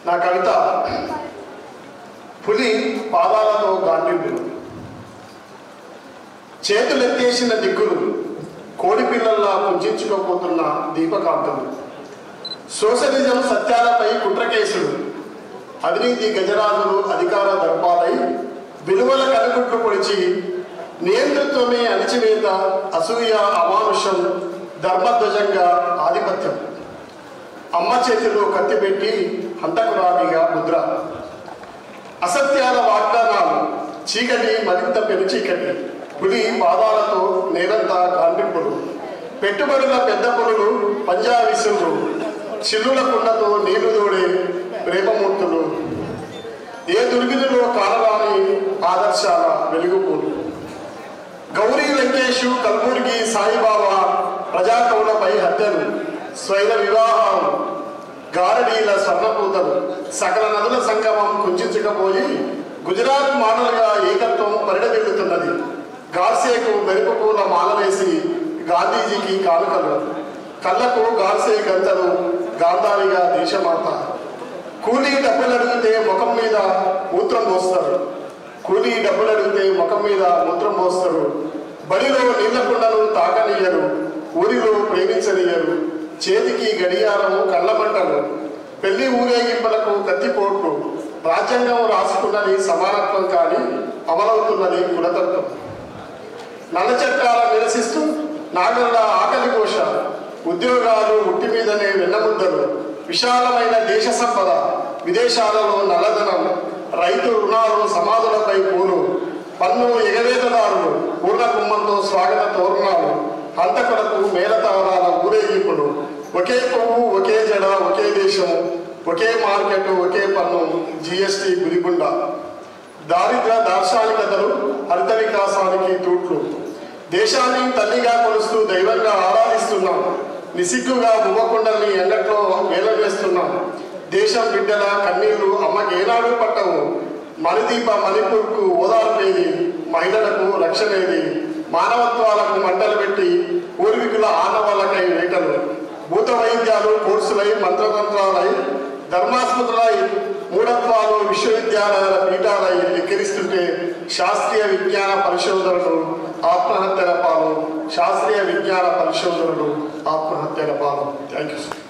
నా కవిత పులి పాదాలతో గాండ్రింపులు. చేతులెత్తేసిన దిక్కులు కోడి పిల్లల్లా పుంజించుకోపోతున్న దీపకాంతులు. సోషలిజం సత్యాలపై కుట్రకేసులు, అవినీతి గజరాజులు అధికార దర్పాలై విలువల కనుగుట్లు పొడిచి నియంతృత్వమే అణిచివేత, అసూయ అమానుషం ధర్మధ్వజంగా ఆధిపత్యం. అమ్మ చేతిలో కత్తిపెట్టి హంతకురాలిగా ముద్ర. అసత్యాల వాగ్దానాలు చీకటి మరింత పెనుచీకటి. పులి పాదాలతో నేలంతా గాండ్రింపులు. పెట్టుబడుల పెద్ద పులులు పంజా విసులు. చిల్లుల కుండతో నీళ్లు దోడే ప్రేమమూర్తులు. ఏ దుర్గిదిలో కానరాని ఆదర్శాల వెలుగుపూలు. గౌరీ లంకేషు కల్బుర్గి సాయిబాబా ప్రజాకవులపై హత్యలు, స్వైర వివాహాలు, గారడీల స్వర్ణపూతలు. సకల నదుల సంగమం కుంచకపోయి గుజరాత్ మాటలుగా ఏకత్వం పరిడవిల్లుతున్నది. గార్సేకు మెరుపు పూల మాలవేసి గాంధీజీకి కానుకలు. కళ్ళకు గార్సే గంతలు గాంధారిగా దేశమాత. కూలీ డబ్బులు అడిగితే ముఖం మీద మూత్రం పోస్తారు. కూలీ డబ్బులు అడిగితే ముఖం మీద మూత్రం పోస్తారు. బడిలో నీళ్ల కుండను తాకనియ్యరు. ఊరిలో ప్రేమించనియ్యరు. చేతికి గడియారము కళ్ళమంటలు. పెళ్లి ఊరేగింపులకు కత్తిపోట్లు. రాజ్యాంగం రాసుకున్నది సమానత్వం కానీ అమలవుతున్నది కులతత్వం. నల్ల చట్టాల నిరసిస్తూ నాగళ్ళ ఆకలి కోశ. ఉద్యోగాలు ముట్టి మీదనే వెన్నముద్దలు. విశాలమైన దేశ సంపద, విదేశాలలో నల్లధనం. రైతు రుణాలు, సమాధులపై పూలు. పన్ను ఎగవేతదారులు, పూర్ణ కుమ్మంతో స్వాగత తోరణాలు. హంతకులకు మేళతాళాల ఊరేగింపులు. ఒకే పువ్వు ఒకే జడ ఒకే దేశము. ఒకే మార్కెట్ ఒకే పన్ను. జిఎస్టి గుదిగుండ. దారిద్ర దార్శనికతలు, హరిత వికాసానికి తూట్లు. దేశాన్ని తల్లిగా కొలుస్తూ దైవంగా ఆరాధిస్తున్నాం. నిసిగ్గుగా మువ్వకుండల్ని ఎండట్లో వేలం వేస్తున్నాం. దేశం బిడ్డల కన్నీళ్లు అమ్మకేనాడు పట్టవు. మణిదీప మణిపూర్కు ఓదార్పేది, మహిళలకు రక్షణేది. మానవత్వాలకు మంటలు పెట్టి పూర్వీకుల ఆనవాళ్ళకై వేటలు. భూత వైద్యాలు కోర్సులై మంత్రతంత్రాలై ధర్మాస్పతులై మూఢత్వాలు విశ్వవిద్యాలయాల పీఠాలై ఎక్కిరిస్తుంటే శాస్త్రీయ విజ్ఞాన పరిశోధనలు ఆత్మహత్యల పాలు. శాస్త్రీయ విజ్ఞాన పరిశోధనలు ఆత్మహత్యల పాలు. Thank you sir.